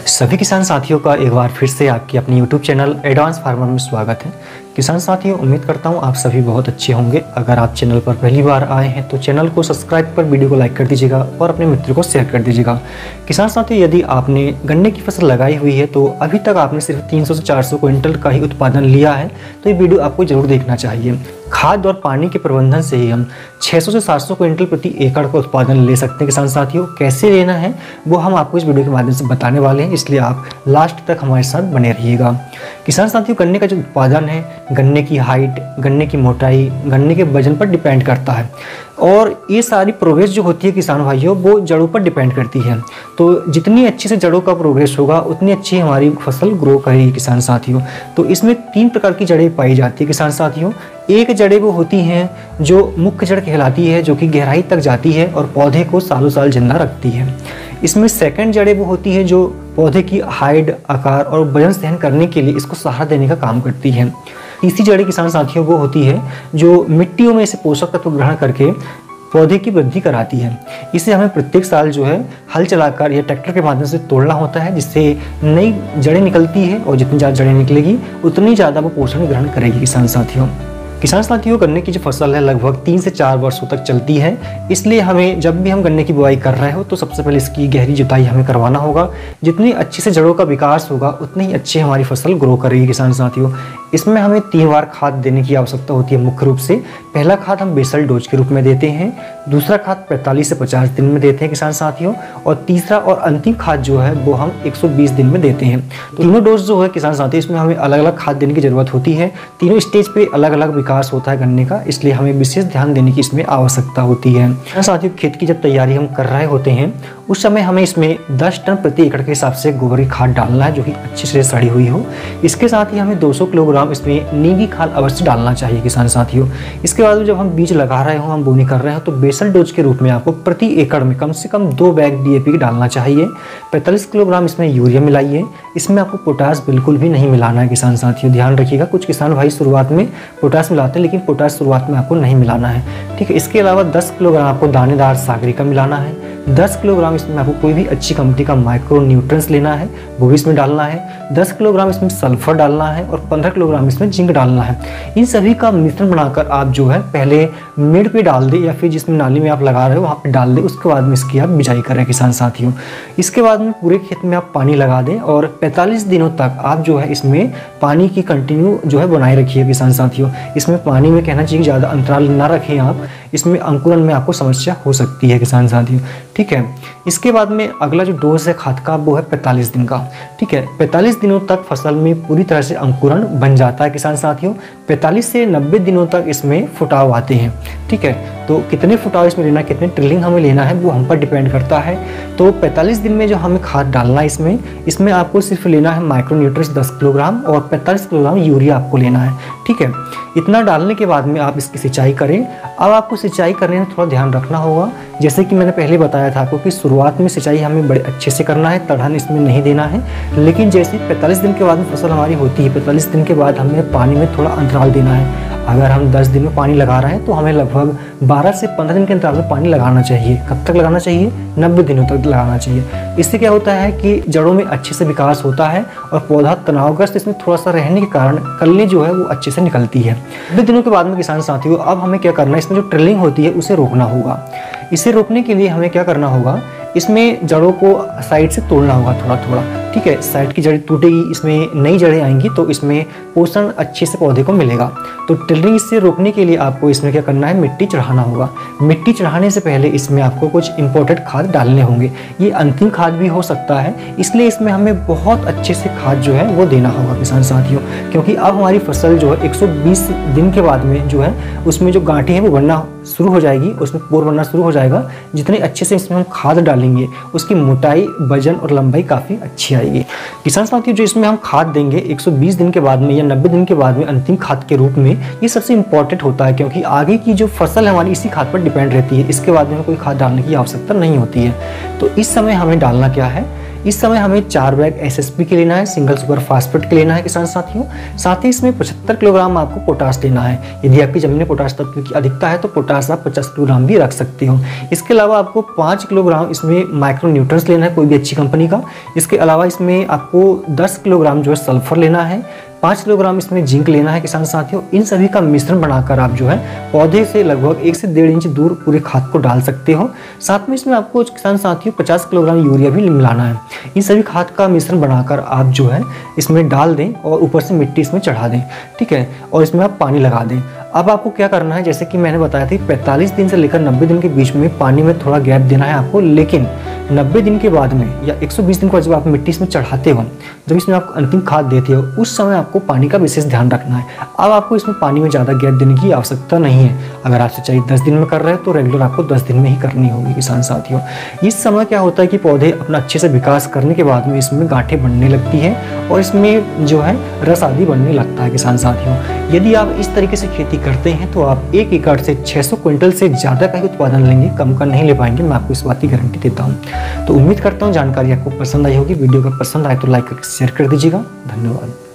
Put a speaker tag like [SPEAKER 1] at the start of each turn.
[SPEAKER 1] सभी किसान साथियों का एक बार फिर से आपकी अपनी YouTube चैनल एडवांस फार्मर में स्वागत है। किसान साथियों, उम्मीद करता हूँ आप सभी बहुत अच्छे होंगे। अगर आप चैनल पर पहली बार आए हैं तो चैनल को सब्सक्राइब कर वीडियो को लाइक कर दीजिएगा और अपने मित्र को शेयर कर दीजिएगा। किसान साथियों, यदि आपने गन्ने की फसल लगाई हुई है तो अभी तक आपने सिर्फ 300 से 400 क्विंटल का ही उत्पादन लिया है तो ये वीडियो आपको जरूर देखना चाहिए। खाद और पानी के प्रबंधन से ही हम 600 से 700 क्विंटल प्रति एकड़ का उत्पादन ले सकते हैं। किसान साथियों, कैसे लेना है वो हम आपको इस वीडियो के माध्यम से बताने वाले हैं, इसलिए आप लास्ट तक हमारे साथ बने रहिएगा। किसान साथियों, गन्ने का जो उत्पादन है गन्ने की हाइट, गन्ने की मोटाई, गन्ने के वजन पर डिपेंड करता है और ये सारी प्रोग्रेस जो होती है किसान भाइयों वो जड़ों पर डिपेंड करती है। तो जितनी अच्छी से जड़ों का प्रोग्रेस होगा उतनी अच्छी हमारी फसल ग्रो करेगी किसान साथियों। तो इसमें 3 प्रकार की जड़ें पाई जाती है किसान साथियों। एक जड़ें वो होती हैं जो मुख्य जड़ कहलाती है, जो कि गहराई तक जाती है और पौधे को सालों साल जिंदा रखती है। इसमें सेकंड जड़ें वो होती है जो पौधे की हाइट, आकार और वजन सहन करने के लिए इसको सहारा देने का काम करती है। तीसरी जड़ें किसान साथियों वो होती है जो मिट्टियों में से पोषक तत्व ग्रहण करके पौधे की वृद्धि कराती है। इसे हमें प्रत्येक साल जो है हल चलाकर या ट्रैक्टर के माध्यम से तोड़ना होता है, जिससे नई जड़ें निकलती है और जितनी ज़्यादा जड़ें निकलेगी उतनी ज़्यादा वो पोषण ग्रहण करेगी किसान साथियों। किसान साथियों, गन्ने की जो फसल है लगभग 3 से 4 वर्षों तक चलती है, इसलिए हमें जब भी हम गन्ने की बुआई कर रहे हो तो सबसे पहले इसकी गहरी जुताई हमें करवाना होगा। जितनी अच्छी से जड़ों का विकास होगा उतनी ही अच्छी हमारी फसल ग्रो करेगी किसान साथियों। इसमें हमें 3 बार खाद देने की आवश्यकता होती है मुख्य रूप से। पहला खाद हम बेसल डोज के रूप में देते हैं, दूसरा खाद 45 से 50 दिन में देते हैं किसान साथियों, और तीसरा और अंतिम खाद जो है वो हम 120 दिन में देते हैं। तो तीनों डोज जो है किसान साथियों इसमें हमें अलग अलग खाद देने की जरूरत होती है। तीनों स्टेज पे अलग अलग विकास होता है गन्ने का, इसलिए हमें विशेष ध्यान देने की इसमें आवश्यकता होती है। किसान साथियों, खेत की जब तैयारी हम कर रहे होते हैं उस समय हमें इसमें 10 टन प्रति एकड़ के हिसाब से गोबर की खाद डालना है जो कि अच्छे से सड़ी हुई हो। इसके साथ ही हमें 200 किलोग्राम इसमें नीम की खाद अवश्य डालना चाहिए किसान साथियों। इसके बाद जब हम बीज लगा रहे हो, हम बोनी कर रहे हो तो बेसल डोज के रूप में आपको प्रति एकड़ में कम से कम 2 बैग DAP डालना चाहिए। 45 किलोग्राम इसमें यूरिया मिलाइए। इसमें आपको पोटास बिल्कुल भी नहीं मिलाना है किसान साथियों, ध्यान रखिएगा। कुछ किसान भाई शुरुआत में पोटास मिलाते हैं लेकिन पोटास शुरुआत में आपको नहीं मिलाना है, ठीक है। इसके अलावा 10 किलोग्राम आपको दानेदार सागरी का मिलाना है। 10 किलोग्राम इसमें आपको कोई भी अच्छी कंपनी का माइक्रो न्यूट्रिएंट्स लेना है, वो भी इसमें डालना है। 10 किलोग्राम इसमें सल्फर डालना है और 15 किलोग्राम इसमें जिंक डालना है। इन सभी का मिश्रण बनाकर आप जो है पहले मेड़ पे डाल दे या फिर जिसमें नाली में आप लगा रहे हो वहाँ पे डाल दे। उसके बाद में इसकी आप बिजाई करें किसान साथियों। इसके बाद में पूरे खेत में आप पानी लगा दें और 45 दिनों तक आप जो है इसमें पानी की कंटिन्यू जो है बनाए रखिए किसान साथियों। इसमें पानी में कहना चाहिए ज़्यादा अंतराल ना रखें आप, इसमें अंकुरन में आपको समस्या हो सकती है किसान साथियों, ठीक है। इसके बाद में अगला जो डोज है खाद का वो है 45 दिन का, ठीक है। 45 दिनों तक फसल में पूरी तरह से अंकुरण बन जाता है किसान साथियों। 45 से 90 दिनों तक इसमें फुटाव आते हैं, ठीक है। तो कितने फुटाव इसमें लेना, कितने ट्रिलिंग हमें लेना है वो हम पर डिपेंड करता है। तो 45 दिन में जो हमें खाद डालना है इसमें आपको सिर्फ लेना है माइक्रो न्यूट्रिएंट्स 10 किलोग्राम और 45 किलोग्राम यूरिया आपको लेना है, ठीक है। इतना डालने के बाद में आप इसकी सिंचाई करें। अब आपको सिंचाई करने में थोड़ा ध्यान रखना होगा, जैसे कि मैंने पहले बताया था आपको कि शुरुआत में सिंचाई हमें बड़े अच्छे से करना है, तड़हन इसमें नहीं देना है। लेकिन जैसे 45 दिन के बाद में फसल हमारी होती है, 45 दिन के बाद हमें पानी में थोड़ा अंतराल देना है। अगर हम 10 दिन में पानी लगा रहे हैं तो हमें लगभग 12 से 15 दिन के अंतराल में पानी लगाना चाहिए। कब तक लगाना चाहिए? 90 दिनों तक लगाना चाहिए। इससे क्या होता है कि जड़ों में अच्छे से विकास होता है और पौधा तनावग्रस्त इसमें थोड़ा सा रहने के कारण कली जो है वो अच्छे से निकलती है। 90 दिनों के बाद में किसान साथियों अब हमें क्या करना है, इसमें जो ट्रिलिंग होती है उसे रोकना होगा। इसे रोकने के लिए हमें क्या करना होगा, इसमें जड़ों को साइड से तोड़ना होगा थोड़ा थोड़ा, ठीक है। साइड की जड़ें टूटेगी, इसमें नई जड़ें आएंगी तो इसमें पोषण अच्छे से पौधे को मिलेगा। तो टिलरिंग इससे रोकने के लिए आपको इसमें क्या करना है, मिट्टी चढ़ाना होगा। मिट्टी चढ़ाने से पहले इसमें आपको कुछ इंपोर्टेड खाद डालने होंगे। ये अंतिम खाद भी हो सकता है, इसलिए इसमें हमें बहुत अच्छे से खाद जो है वो देना होगा किसान साथियों। क्योंकि अब हमारी फसल जो है 120 दिन के बाद में जो है उसमें जो गांठें हैं वो बनना शुरू हो जाएगी, उसमें पोर बनना शुरू हो जाएगा। जितने अच्छे से इसमें हम खाद डालेंगे उसकी मोटाई, वजन और लंबाई काफ़ी अच्छी आएगी किसान साथियों। जो इसमें हम खाद देंगे 120 दिन के बाद में या 90 दिन के बाद में अंतिम खाद के रूप में, ये सबसे इंपॉर्टेंट होता है क्योंकि आगे की जो फसल है हमारी इसी खाद पर डिपेंड रहती है। इसके बाद में कोई खाद डालने की आवश्यकता नहीं होती है। तो इस समय हमें डालना क्या है, इस समय हमें 4 बैग SSP के लेना है, सिंगल सुपर फास्फेट के लेना है किसान साथियों। साथ ही इसमें 75 किलोग्राम आपको पोटाश लेना है। यदि आपकी जमीन में पोटाश तत्व की अधिकता है तो पोटाश आप 50 किलोग्राम भी रख सकते हो। इसके अलावा आपको 5 किलोग्राम इसमें माइक्रो न्यूट्रंस लेना है, कोई भी अच्छी कंपनी का। इसके अलावा इसमें आपको 10 किलोग्राम जो है सल्फर लेना है, 5 किलोग्राम इसमें जिंक लेना है किसान साथियों। इन सभी का मिश्रण बनाकर आप जो है पौधे से लगभग 1 से 1.5 इंच दूर पूरे खाद को डाल सकते हो। साथ में इसमें आपको किसान साथियों 50 किलोग्राम यूरिया भी मिलाना है। इन सभी खाद का मिश्रण बनाकर आप जो है इसमें डाल दें और ऊपर से मिट्टी इसमें चढ़ा दें, ठीक है, और इसमें आप पानी लगा दें। अब आपको क्या करना है, जैसे कि मैंने बताया था 45 दिन से लेकर 90 दिन के बीच में पानी में थोड़ा गैप देना है आपको, लेकिन 90 दिन के बाद में या 120 दिन के बाद जब आप मिट्टी इसमें चढ़ाते हो, जब इसमें आप अंतिम खाद देते हो, उस समय आपको पानी का विशेष ध्यान रखना है। अब आपको इसमें पानी में ज़्यादा गैप देने की आवश्यकता नहीं है। अगर आप सिंचाई 10 दिन में कर रहे हो तो रेगुलर आपको 10 दिन में ही करनी होगी किसान साथियों। इस समय क्या होता है कि पौधे अपना अच्छे से विकास करने के बाद में इसमें गांठें बनने लगती है और इसमें जो है रस आदि बनने लगता है किसान साथियों। यदि आप इस तरीके से खेती करते हैं तो आप 1 एकड़ से 600 क्विंटल से ज़्यादा का ही उत्पादन लेंगे, कम का नहीं ले पाएंगे। मैं आपको इस बात की गारंटी देता हूँ। तो उम्मीद करता हूँ जानकारी आपको पसंद आई होगी। वीडियो का पसंद आए तो लाइक करके शेयर कर दीजिएगा। धन्यवाद।